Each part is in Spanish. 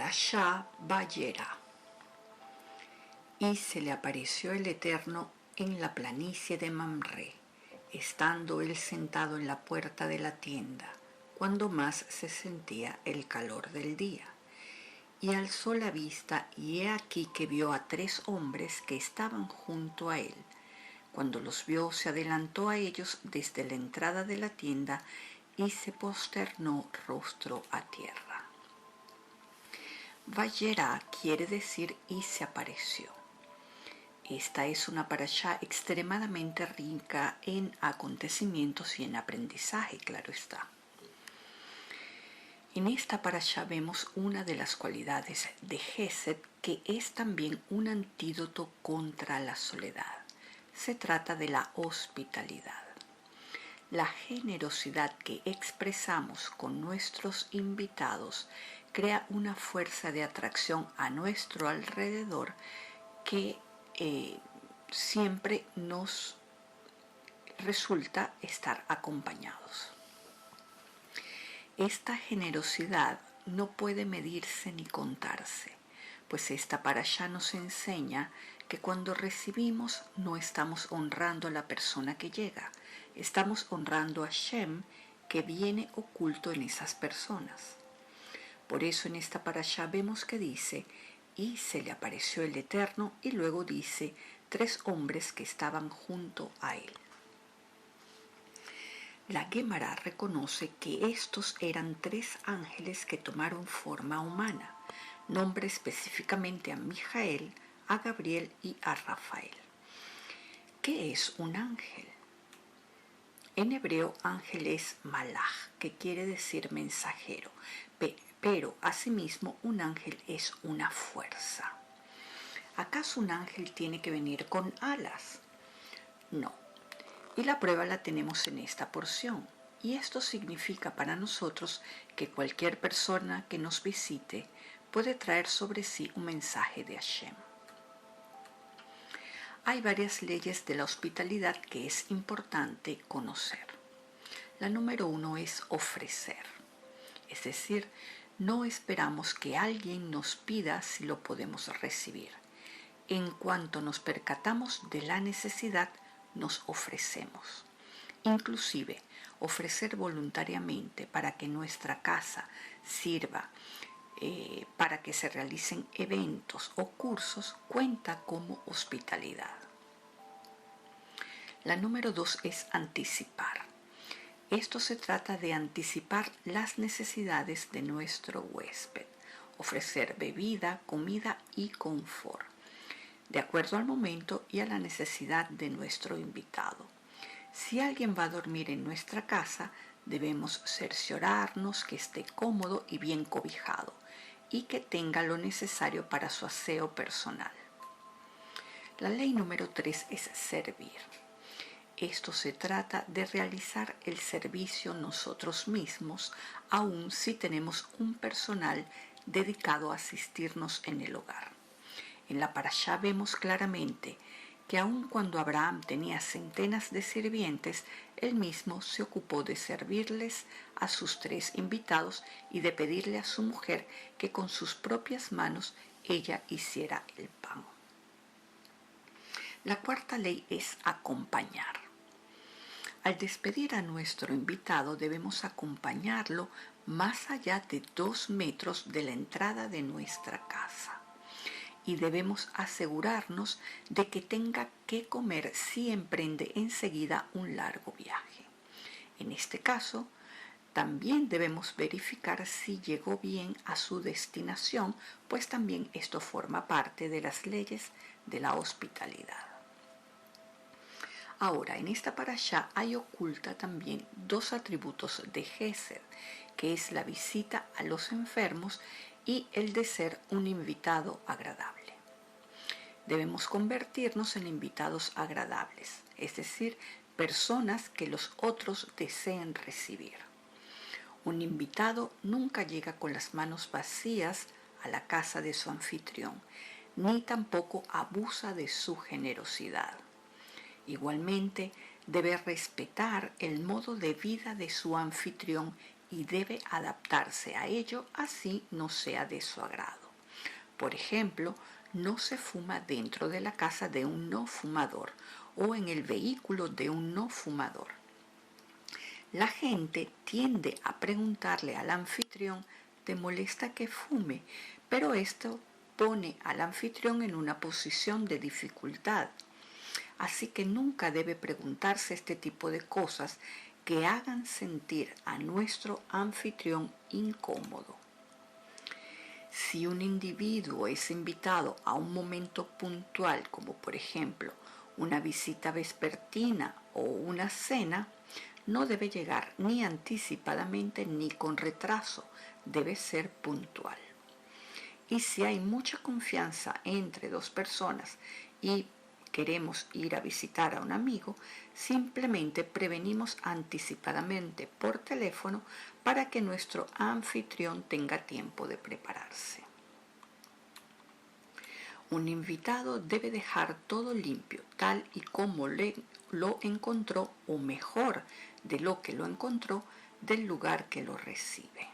Parashá Vayera. Y se le apareció el Eterno en la planicie de Mamré, estando él sentado en la puerta de la tienda, cuando más se sentía el calor del día. Y alzó la vista, y he aquí que vio a 3 hombres que estaban junto a él. Cuando los vio, se adelantó a ellos desde la entrada de la tienda y se posternó rostro a tierra. Vayera quiere decir y se apareció. Esta es una parashá extremadamente rica en acontecimientos y en aprendizaje, claro está. En esta parashá vemos una de las cualidades de Gesed, que es también un antídoto contra la soledad. Se trata de la hospitalidad. La generosidad que expresamos con nuestros invitados crea una fuerza de atracción a nuestro alrededor que siempre nos resulta estar acompañados. Esta generosidad no puede medirse ni contarse, pues esta parashá nos enseña que cuando recibimos no estamos honrando a la persona que llega, estamos honrando a Shem, que viene oculto en esas personas. Por eso en esta parashá vemos que dice, y se le apareció el Eterno, y luego dice 3 hombres que estaban junto a él. La Gemara reconoce que estos eran 3 ángeles que tomaron forma humana, nombre específicamente a Mijael, a Gabriel y a Rafael. ¿Qué es un ángel? En hebreo, ángel es malach, que quiere decir mensajero, pero asimismo un ángel es una fuerza. ¿Acaso un ángel tiene que venir con alas? No. Y la prueba la tenemos en esta porción. Y esto significa para nosotros que cualquier persona que nos visite puede traer sobre sí un mensaje de Hashem. Hay varias leyes de la hospitalidad que es importante conocer. La número 1 es ofrecer. Es decir, no esperamos que alguien nos pida si lo podemos recibir. En cuanto nos percatamos de la necesidad, nos ofrecemos. Inclusive, ofrecer voluntariamente para que nuestra casa sirva para que se realicen eventos o cursos cuenta como hospitalidad. La número 2 es anticipar. Esto se trata de anticipar las necesidades de nuestro huésped, ofrecer bebida, comida y confort, de acuerdo al momento y a la necesidad de nuestro invitado. Si alguien va a dormir en nuestra casa, debemos cerciorarnos que esté cómodo y bien cobijado y que tenga lo necesario para su aseo personal. La ley número 3 es servir. Esto se trata de realizar el servicio nosotros mismos, aun si tenemos un personal dedicado a asistirnos en el hogar. En la parashá vemos claramente que aun cuando Abraham tenía centenas de sirvientes, él mismo se ocupó de servirles a sus 3 invitados y de pedirle a su mujer que con sus propias manos ella hiciera el pan. La 4ª ley es acompañar. Al despedir a nuestro invitado debemos acompañarlo más allá de 2 metros de la entrada de nuestra casa. Y debemos asegurarnos de que tenga que comer si emprende enseguida un largo viaje. En este caso, también debemos verificar si llegó bien a su destinación, pues también esto forma parte de las leyes de la hospitalidad. Ahora, en esta parashá hay oculta también 2 atributos de Gesed, que es la visita a los enfermos y el de ser un invitado agradable. Debemos convertirnos en invitados agradables, es decir, personas que los otros deseen recibir. Un invitado nunca llega con las manos vacías a la casa de su anfitrión, ni tampoco abusa de su generosidad. Igualmente, debe respetar el modo de vida de su anfitrión y debe adaptarse a ello, así no sea de su agrado. Por ejemplo, no se fuma dentro de la casa de un no fumador o en el vehículo de un no fumador. La gente tiende a preguntarle al anfitrión: ¿te molesta que fume? Pero esto pone al anfitrión en una posición de dificultad. Así que nunca debe preguntarse este tipo de cosas que hagan sentir a nuestro anfitrión incómodo. Si un individuo es invitado a un momento puntual, como por ejemplo una visita vespertina o una cena, no debe llegar ni anticipadamente ni con retraso, debe ser puntual. Y si hay mucha confianza entre dos personas y queremos ir a visitar a un amigo, simplemente prevenimos anticipadamente por teléfono para que nuestro anfitrión tenga tiempo de prepararse. Un invitado debe dejar todo limpio, tal y como lo encontró, o mejor de lo que lo encontró, del lugar que lo recibe.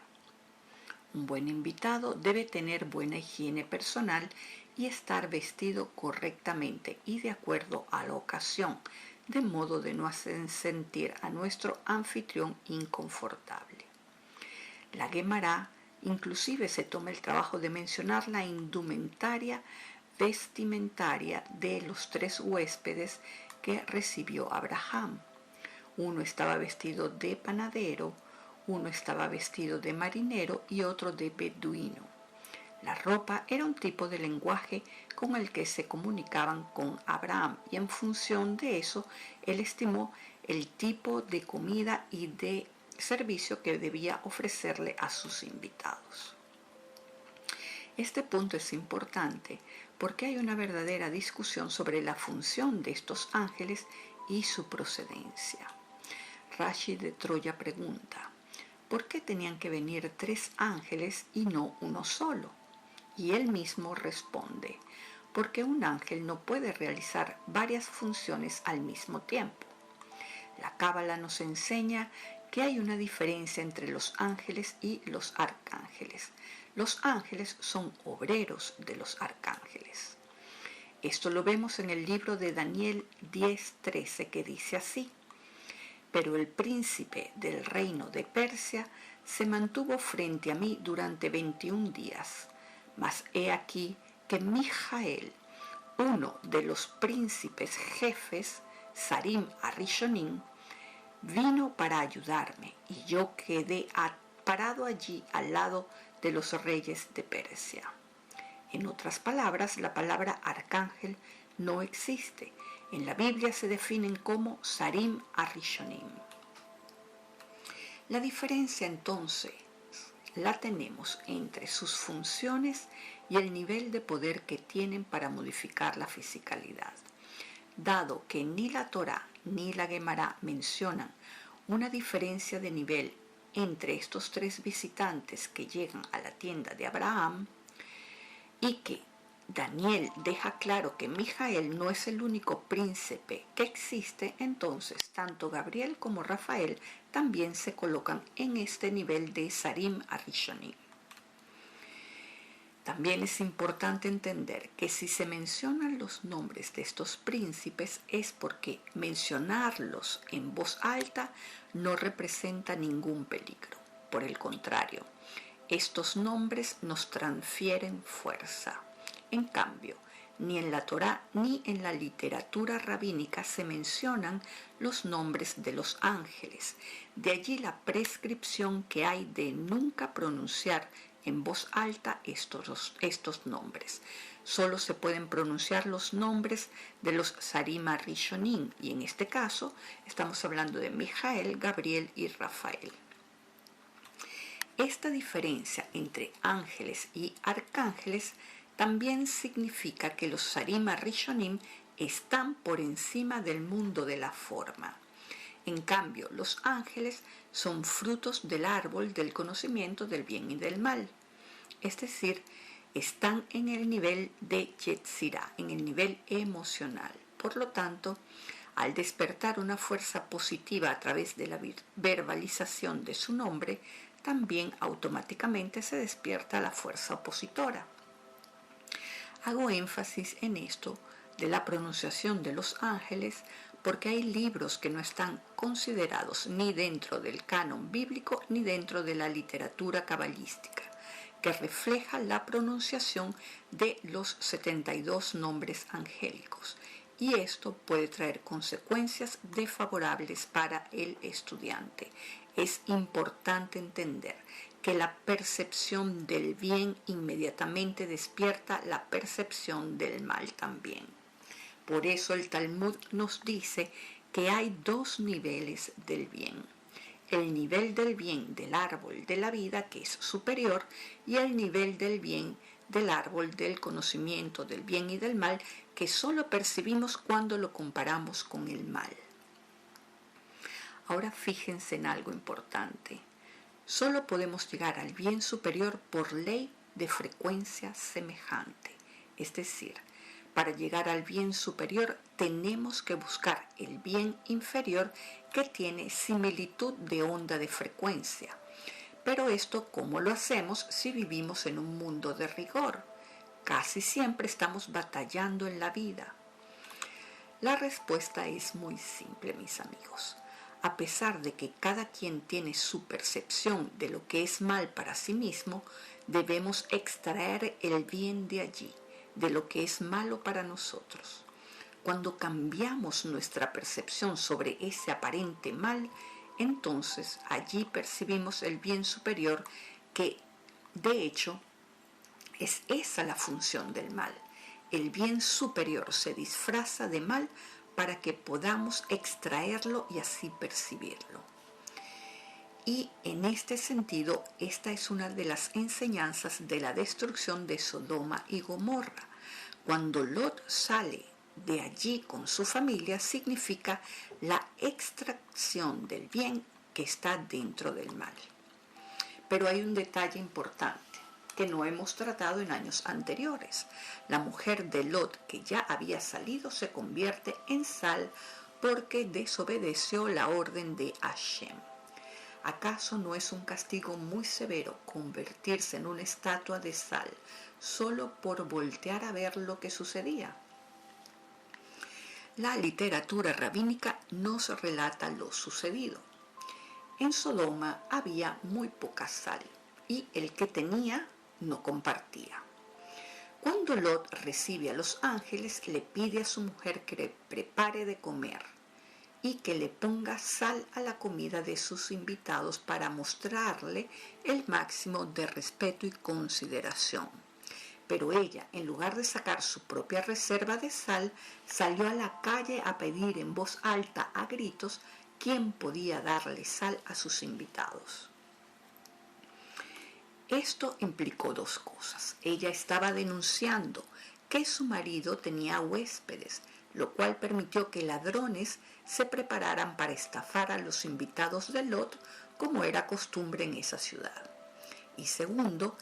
Un buen invitado debe tener buena higiene personal y estar vestido correctamente y de acuerdo a la ocasión, de modo de no hacer sentir a nuestro anfitrión inconfortable. La Guemará inclusive se toma el trabajo de mencionar la indumentaria vestimentaria de los 3 huéspedes que recibió Abraham. Uno estaba vestido de panadero, uno estaba vestido de marinero y otro de beduino. La ropa era un tipo de lenguaje con el que se comunicaban con Abraham, y en función de eso él estimó el tipo de comida y de servicio que debía ofrecerle a sus invitados. Este punto es importante porque hay una verdadera discusión sobre la función de estos ángeles y su procedencia. Rashi de Troya pregunta: ¿por qué tenían que venir 3 ángeles y no uno solo? Y él mismo responde: porque un ángel no puede realizar varias funciones al mismo tiempo. La Cábala nos enseña que hay una diferencia entre los ángeles y los arcángeles. Los ángeles son obreros de los arcángeles. Esto lo vemos en el libro de Daniel 10:13, que dice así: pero el príncipe del reino de Persia se mantuvo frente a mí durante 21 días. Mas he aquí que Mijael, uno de los príncipes jefes, Sarim Arishonim, vino para ayudarme, y yo quedé parado allí al lado de los reyes de Persia. En otras palabras, la palabra arcángel no existe. En la Biblia se definen como Sarim Arishonim. La diferencia entonces la tenemos entre sus funciones y el nivel de poder que tienen para modificar la fisicalidad. Dado que ni la Torá ni la Guemará mencionan una diferencia de nivel entre estos 3 visitantes que llegan a la tienda de Abraham, y que Daniel deja claro que Mijael no es el único príncipe que existe, entonces tanto Gabriel como Rafael también se colocan en este nivel de Sarim Arishonim. También es importante entender que si se mencionan los nombres de estos príncipes es porque mencionarlos en voz alta no representa ningún peligro. Por el contrario, estos nombres nos transfieren fuerza. En cambio, ni en la Torá ni en la literatura rabínica se mencionan los nombres de los ángeles. De allí la prescripción que hay de nunca pronunciar en voz alta estos nombres. Solo se pueden pronunciar los nombres de los Sarim Arishonim, y en este caso estamos hablando de Mijael, Gabriel y Rafael. Esta diferencia entre ángeles y arcángeles también significa que los Sarim Arishonim están por encima del mundo de la forma. En cambio, los ángeles son frutos del árbol del conocimiento del bien y del mal. Es decir, están en el nivel de Yetzirah, en el nivel emocional. Por lo tanto, Al despertar una fuerza positiva a través de la verbalización de su nombre, también automáticamente se despierta la fuerza opositora. Hago énfasis en esto de la pronunciación de los ángeles porque hay libros que no están considerados ni dentro del canon bíblico ni dentro de la literatura cabalística, que refleja la pronunciación de los 72 nombres angélicos, y esto puede traer consecuencias desfavorables para el estudiante. Es importante entender que la percepción del bien inmediatamente despierta la percepción del mal también. Por eso el Talmud nos dice que hay dos niveles del bien: el nivel del bien del árbol de la vida, que es superior, y el nivel del bien del árbol del conocimiento del bien y del mal, que solo percibimos cuando lo comparamos con el mal. Ahora fíjense en algo importante. Solo podemos llegar al bien superior por ley de frecuencia semejante. Es decir, para llegar al bien superior tenemos que buscar el bien inferior que tiene similitud de onda de frecuencia. Pero esto, ¿cómo lo hacemos si vivimos en un mundo de rigor? Casi siempre estamos batallando en la vida. La respuesta es muy simple, mis amigos. A pesar de que cada quien tiene su percepción de lo que es mal para sí mismo, debemos extraer el bien de allí, de lo que es malo para nosotros. Cuando cambiamos nuestra percepción sobre ese aparente mal, entonces allí percibimos el bien superior, que de hecho es esa la función del mal. El bien superior se disfraza de mal para que podamos extraerlo y así percibirlo. Y en este sentido, esta es una de las enseñanzas de la destrucción de Sodoma y Gomorra. Cuando Lot sale de allí con su familia, significa la extracción del bien que está dentro del mal. Pero hay un detalle importante que no hemos tratado en años anteriores. La mujer de Lot, que ya había salido, se convierte en sal porque desobedeció la orden de Hashem. ¿Acaso no es un castigo muy severo convertirse en una estatua de sal solo por voltear a ver lo que sucedía? La literatura rabínica nos relata lo sucedido. En Sodoma había muy poca sal y el que tenía no compartía. Cuando Lot recibe a los ángeles, le pide a su mujer que le prepare de comer y que le ponga sal a la comida de sus invitados para mostrarle el máximo de respeto y consideración. Pero ella, en lugar de sacar su propia reserva de sal, salió a la calle a pedir en voz alta, a gritos, quién podía darle sal a sus invitados. Esto implicó dos cosas. Ella estaba denunciando que su marido tenía huéspedes, lo cual permitió que ladrones se prepararan para estafar a los invitados de Lot, como era costumbre en esa ciudad. Y segundo,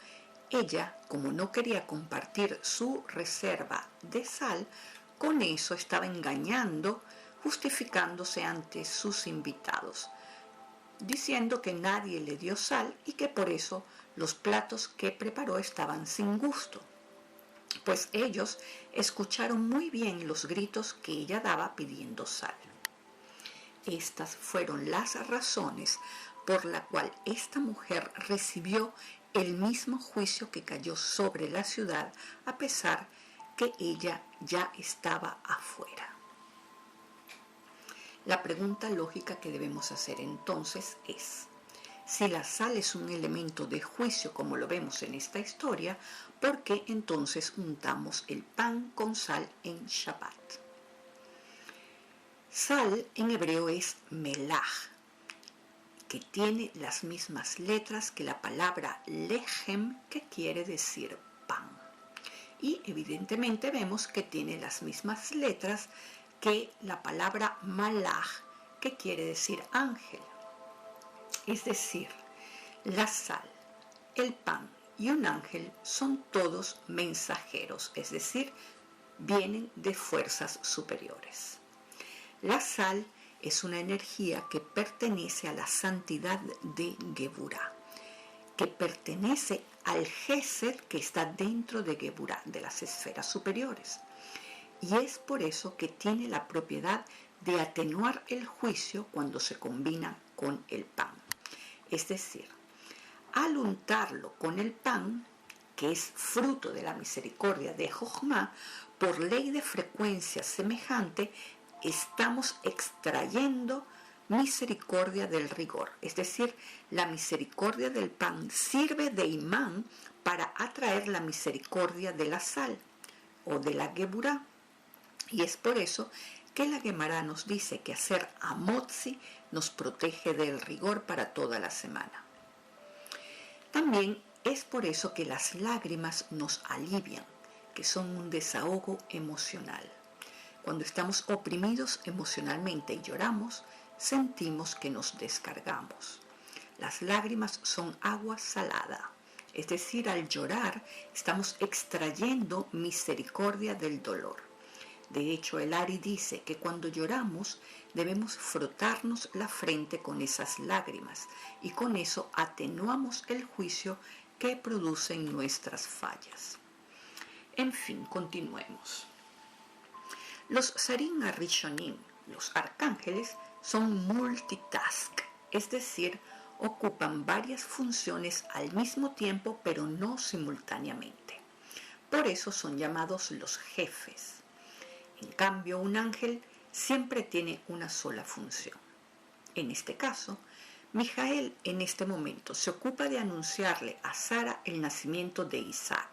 ella, como no quería compartir su reserva de sal, con eso estaba engañando, justificándose ante sus invitados, diciendo que nadie le dio sal y que por eso los platos que preparó estaban sin gusto, pues ellos escucharon muy bien los gritos que ella daba pidiendo sal. Estas fueron las razones por la cual esta mujer recibió el mismo juicio que cayó sobre la ciudad, a pesar que ella ya estaba afuera. La pregunta lógica que debemos hacer entonces es: si la sal es un elemento de juicio como lo vemos en esta historia, ¿por qué entonces untamos el pan con sal en Shabbat? Sal en hebreo es melach, que tiene las mismas letras que la palabra lechem, que quiere decir pan. Y evidentemente vemos que tiene las mismas letras que la palabra malach, que quiere decir ángel. Es decir, la sal, el pan y un ángel son todos mensajeros, es decir, vienen de fuerzas superiores. La sal es una energía que pertenece a la santidad de Geburah, que pertenece al Gesed que está dentro de Geburah, de las esferas superiores. Y es por eso que tiene la propiedad de atenuar el juicio cuando se combina con el pan. Es decir, al untarlo con el pan, que es fruto de la misericordia de Jochma, por ley de frecuencia semejante, estamos extrayendo misericordia del rigor. Es decir, la misericordia del pan sirve de imán para atraer la misericordia de la sal o de la Geburah. Y es por eso que la Gemara nos dice que hacer amotzi nos protege del rigor para toda la semana. También es por eso que las lágrimas nos alivian, que son un desahogo emocional. Cuando estamos oprimidos emocionalmente y lloramos, sentimos que nos descargamos. Las lágrimas son agua salada, es decir, al llorar estamos extrayendo misericordia del dolor. De hecho, el Ari dice que cuando lloramos debemos frotarnos la frente con esas lágrimas y con eso atenuamos el juicio que producen nuestras fallas. En fin, continuemos. Los Sarim Arishonim, los arcángeles, son multitask, es decir, ocupan varias funciones al mismo tiempo pero no simultáneamente. Por eso son llamados los jefes. En cambio, un ángel siempre tiene una sola función. En este caso, Mijael en este momento se ocupa de anunciarle a Sara el nacimiento de Isaac.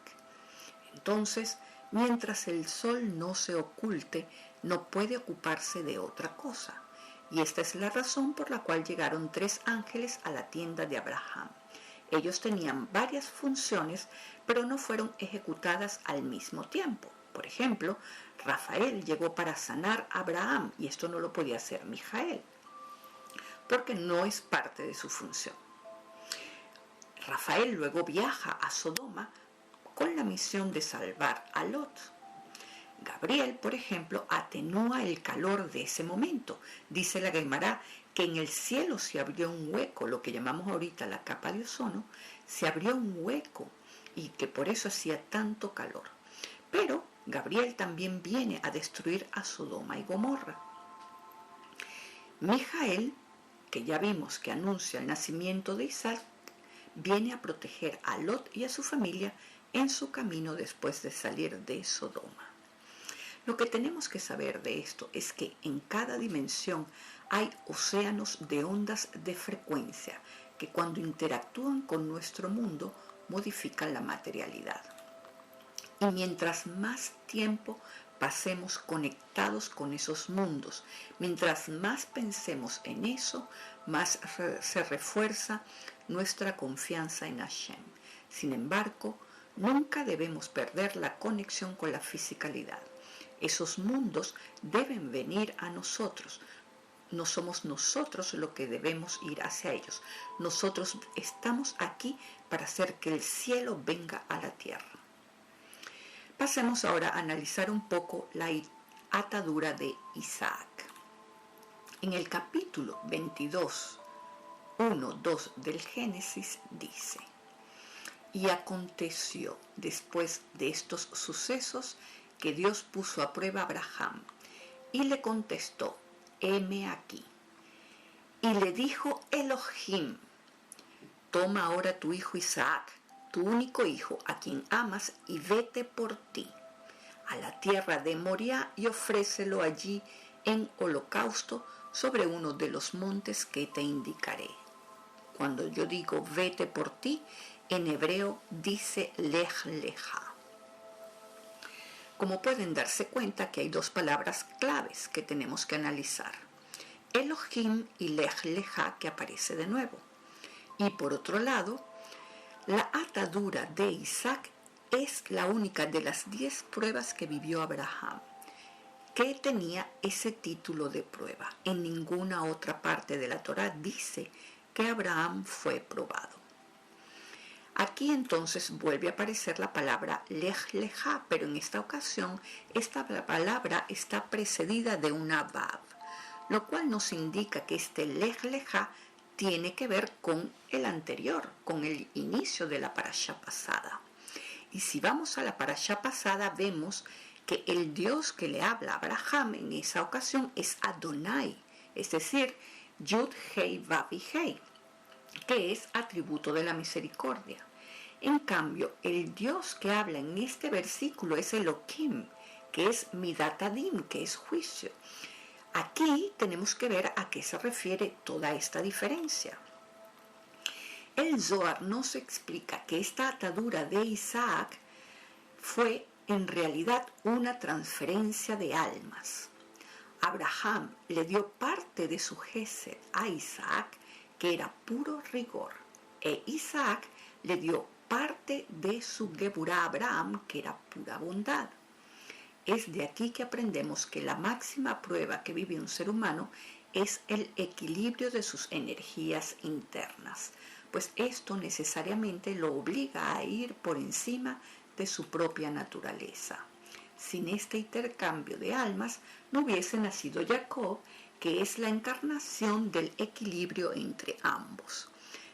Entonces, mientras el sol no se oculte, no puede ocuparse de otra cosa. Y esta es la razón por la cual llegaron 3 ángeles a la tienda de Abraham. Ellos tenían varias funciones, pero no fueron ejecutadas al mismo tiempo. Por ejemplo, Rafael llegó para sanar a Abraham y esto no lo podía hacer Mijael, porque no es parte de su función. Rafael luego viaja a Sodoma con la misión de salvar a Lot. Gabriel, por ejemplo, atenúa el calor de ese momento. Dice la Gemara que en el cielo se abrió un hueco, lo que llamamos ahorita la capa de ozono, se abrió un hueco y que por eso hacía tanto calor. Pero Gabriel también viene a destruir a Sodoma y Gomorra. Mijael, que ya vimos que anuncia el nacimiento de Isaac, viene a proteger a Lot y a su familia en su camino después de salir de Sodoma. Lo que tenemos que saber de esto es que en cada dimensión hay océanos de ondas de frecuencia que cuando interactúan con nuestro mundo modifican la materialidad. Y mientras más tiempo pasemos conectados con esos mundos, mientras más pensemos en eso, más se refuerza nuestra confianza en Hashem. Sin embargo, nunca debemos perder la conexión con la fisicalidad. Esos mundos deben venir a nosotros. No somos nosotros los que debemos ir hacia ellos. Nosotros estamos aquí para hacer que el cielo venga a la tierra. Pasemos ahora a analizar un poco la atadura de Isaac. En el capítulo 22, 1-2 del Génesis dice: y aconteció después de estos sucesos que Dios puso a prueba a Abraham y le contestó: heme aquí. Y le dijo Elohim: toma ahora tu hijo Isaac, tu único hijo, a quien amas, y vete por ti a la tierra de Moriah y ofrécelo allí en holocausto sobre uno de los montes que te indicaré. Cuando yo digo vete por ti, en hebreo dice lech lecha. Como pueden darse cuenta que hay 2 palabras claves que tenemos que analizar: Elohim y lech lecha, que aparece de nuevo. Y por otro lado, la atadura de Isaac es la única de las 10 pruebas que vivió Abraham que tenía ese título de prueba. En ninguna otra parte de la Torá dice que Abraham fue probado. Aquí entonces vuelve a aparecer la palabra lech lecha, pero en esta ocasión esta palabra está precedida de una vav. lo cual nos indica que este Lech Lechá tiene que ver con el anterior, con el inicio de la parashá pasada. Y si vamos a la parashá pasada, vemos que el Dios que le habla a Abraham en esa ocasión es Adonai, es decir, Yud Hei Vav y Hei, que es atributo de la misericordia. En cambio, el Dios que habla en este versículo es Elohim, que es Midat Adin, que es juicio. Aquí tenemos que ver a qué se refiere toda esta diferencia. El Zohar nos explica que esta atadura de Isaac fue en realidad una transferencia de almas. Abraham le dio parte de su Gesed a Isaac, que era puro rigor, e Isaac le dio parte de su Geburá a Abraham, que era pura bondad. Es de aquí que aprendemos que la máxima prueba que vive un ser humano es el equilibrio de sus energías internas, pues esto necesariamente lo obliga a ir por encima de su propia naturaleza. Sin este intercambio de almas no hubiese nacido Jacob, que es la encarnación del equilibrio entre ambos.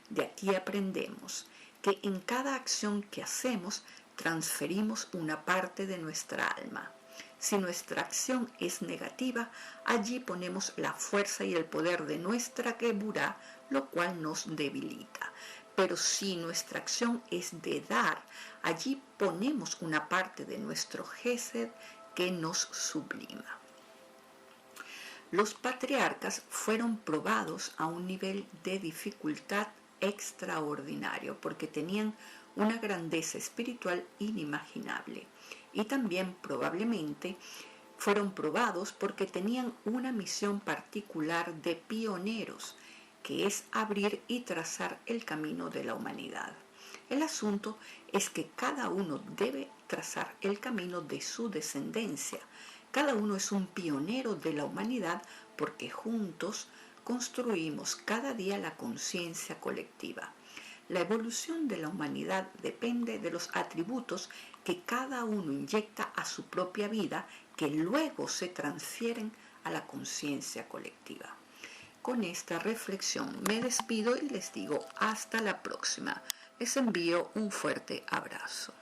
De aquí aprendemos que en cada acción que hacemos transferimos una parte de nuestra alma. Si nuestra acción es negativa, allí ponemos la fuerza y el poder de nuestra Geburá, lo cual nos debilita. Pero si nuestra acción es de dar, allí ponemos una parte de nuestro Gesed que nos sublima. Los patriarcas fueron probados a un nivel de dificultad extraordinario porque tenían una grandeza espiritual inimaginable, y también probablemente fueron probados porque tenían una misión particular de pioneros, que es abrir y trazar el camino de la humanidad. El asunto es que cada uno debe trazar el camino de su descendencia. Cada uno es un pionero de la humanidad porque juntos construimos cada día la conciencia colectiva. La evolución de la humanidad depende de los atributos que cada uno inyecta a su propia vida, que luego se transfieren a la conciencia colectiva. Con esta reflexión me despido y les digo hasta la próxima. Les envío un fuerte abrazo.